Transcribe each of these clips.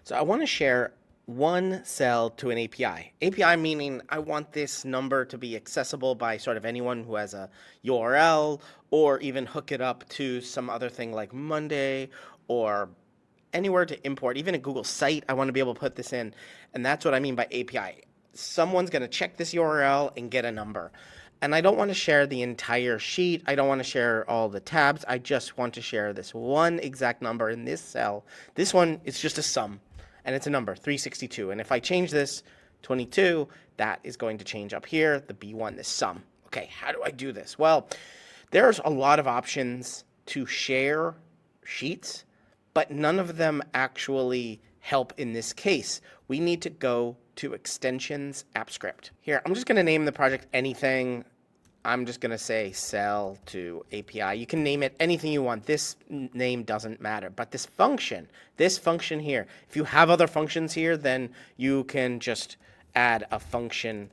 So I want to share one cell to an API. API meaning I want this number to be accessible by sort of anyone who has a URL, or even hook it up to some other thing like Monday or anywhere to import, even a Google site. I want to be able to put this in. And that's what I mean by API. Someone's going to check this URL and get a number. And I don't want to share the entire sheet. I don't want to share all the tabs. I just want to share this one exact number in this cell. This one is just a sum, and it's a number, 362. And if I change this 22, that is going to change up here, the B1, this sum. Okay, how do I do this? Well, there's a lot of options to share sheets, but none of them actually help in this case. We need to go to extensions app script. Here, I'm just going to name the project anything. I'm just going to say cell to API. You can name it anything you want. This name doesn't matter. But this function here, if you have other functions here, then you can just add a function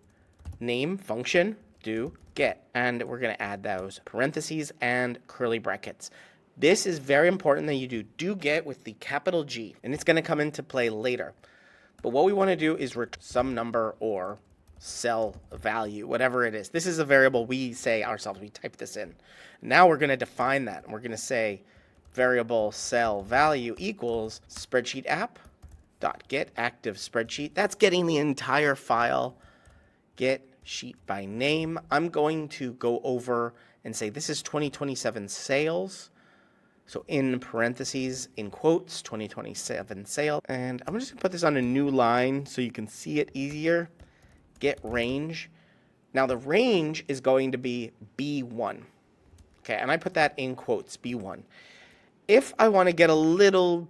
name, function, do get. And we're going to add those parentheses and curly brackets. This is very important that you do get with the capital G, and it's going to come into play later. But what we want to do is return some number or cell value, whatever it is. This is a variable we say ourselves. We type this in. Now we're going to define that, and we're going to say variable cell value equals SpreadsheetApp.getActiveSpreadsheet. That's getting the entire file. GetSheetByName. I'm going to go over and say this is 2027 sales. So in parentheses, in quotes, 2027 sales. And I'm just going to put this on a new line so you can see it easier. getRange. Now the range is going to be B1. Okay, and I put that in quotes, B1. If I want to get a little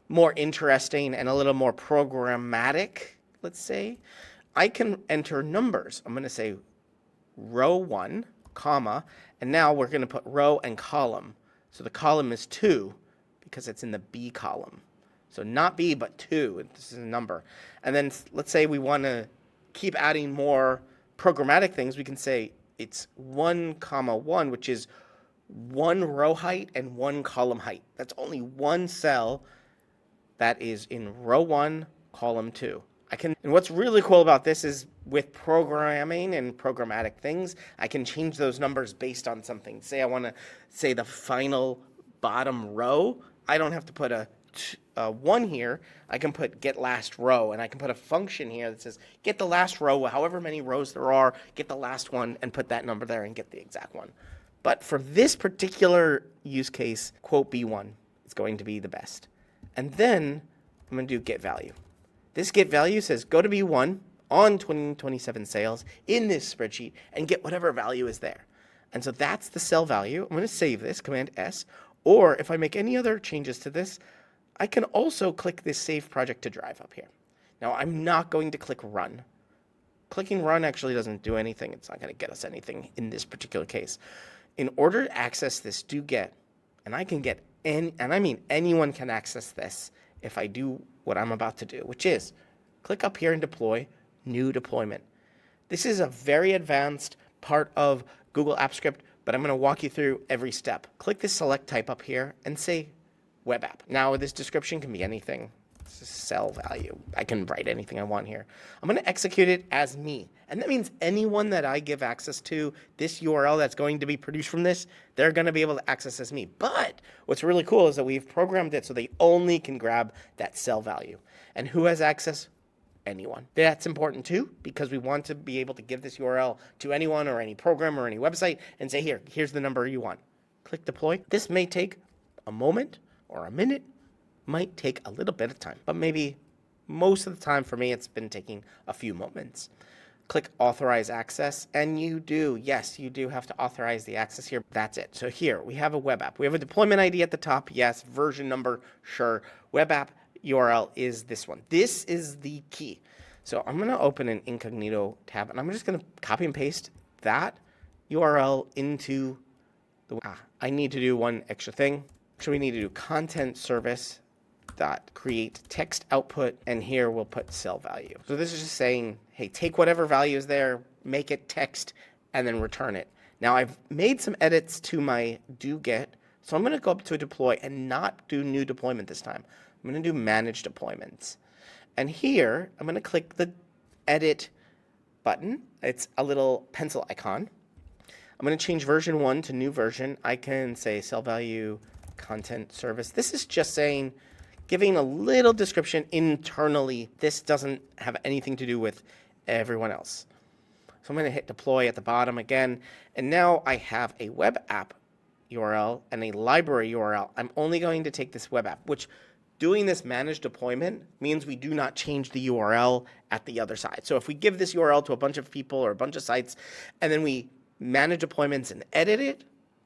more interesting and a little more programmatic, let's say, I can enter numbers. I'm going to say row 1, comma, and now we're going to put row and column. So the column is 2 because it's in the B column. So not B, but 2. This is a number. And then let's say we want to keep adding more programmatic things. We can say it's 1, 1, which is 1 row height and 1 column height. That's only one cell that is in row 1, column 2. And what's really cool about this is with programming and programmatic things, I can change those numbers based on something. Say I want to say the final bottom row. I don't have to put a 1 here. I can put get last row, and I can put a function here that says get the last row, however many rows there are, get the last one, and put that number there and get the exact one. But for this particular use case, quote B1 is going to be the best. And then I'm going to do getValue. This getValue says go to B1 on 2027 sales in this spreadsheet and get whatever value is there. And so that's the cell value. I'm going to save this, Command S. Or if I make any other changes to this, I can also click this Save Project to Drive up here. Now, I'm not going to click Run. Clicking Run actually doesn't do anything. It's not going to get us anything in this particular case. In order to access this doGet, and I can get and I mean anyone can access this if I do what I'm about to do, which is click up here and deploy, new deployment. This is a very advanced part of Google Apps Script, but I'm going to walk you through every step. Click this select type up here and say web app. Now this description can be anything. This is cell value. I can write anything I want here. I'm going to execute it as me. And that means anyone that I give access to this URL that's going to be produced from this, they're going to be able to access as me. But what's really cool is that we've programmed it so they only can grab that cell value. And who has access? Anyone. That's important too, because we want to be able to give this URL to anyone or any program or any website and say, here's the number you want. Click deploy. This may take a moment or a minute, might take a little bit of time, but maybe most of the time for me, it's been taking a few moments. Click authorize access, and you do have to authorize the access here. That's it. So here we have a web app. We have a deployment ID at the top. Yes. Version number. Sure. Web app URL is this one. This is the key. So I'm going to open an incognito tab, and I'm just going to copy and paste that URL into the. I need to do one extra thing. So we need to do ContentService.createTextOutput, and here we'll put cellValue. So this is just saying, hey, take whatever value is there, make it text, and then return it. Now I've made some edits to my doGet, so I'm going to go up to a deploy and not do new deployment this time. I'm going to do manage deployments. And here, I'm going to click the edit button. It's a little pencil icon. I'm going to change version 1 to new version. I can say cellValue content service. This is just saying, giving a little description internally. This doesn't have anything to do with everyone else. So I'm going to hit deploy at the bottom again. And now I have a web app URL and a library URL. I'm only going to take this web app, which doing this manage deployment means we do not change the URL at the other side. So if we give this URL to a bunch of people or a bunch of sites, and then we manage deployments and edit it,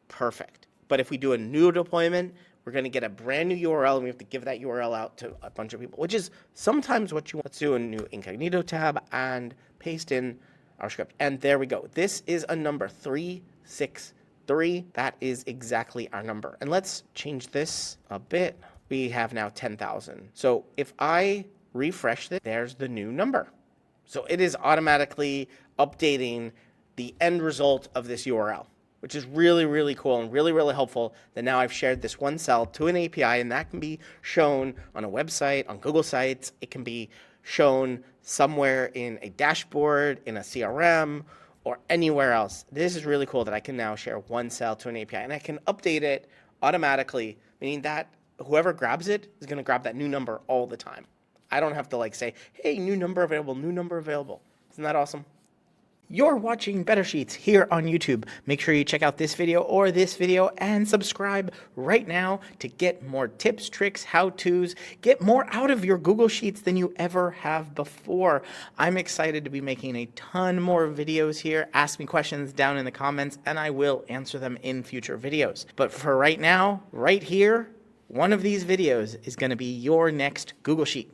perfect. But if we do a new deployment, we're going to get a brand new URL, and we have to give that URL out to a bunch of people, which is sometimes what you want. Let's do a new incognito tab and paste in our script. And there we go. This is a number 363. That is exactly our number. And let's change this a bit. We have now 10,000. So if I refresh this, there's the new number. So it is automatically updating the end result of this URL, which is really, really cool and really, really helpful that now I've shared this one cell to an API, and that can be shown on a website, on Google Sites. It can be shown somewhere in a dashboard, in a CRM, or anywhere else. This is really cool that I can now share one cell to an API, and I can update it automatically, meaning that whoever grabs it is going to grab that new number all the time. I don't have to like say, hey, new number available, new number available. Isn't that awesome? You're watching Better Sheets here on YouTube. Make sure you check out this video or this video and subscribe right now to get more tips, tricks, how-tos, get more out of your Google Sheets than you ever have before. I'm excited to be making a ton more videos here. Ask me questions down in the comments and I will answer them in future videos. But for right now, right here, one of these videos is going to be your next Google Sheet.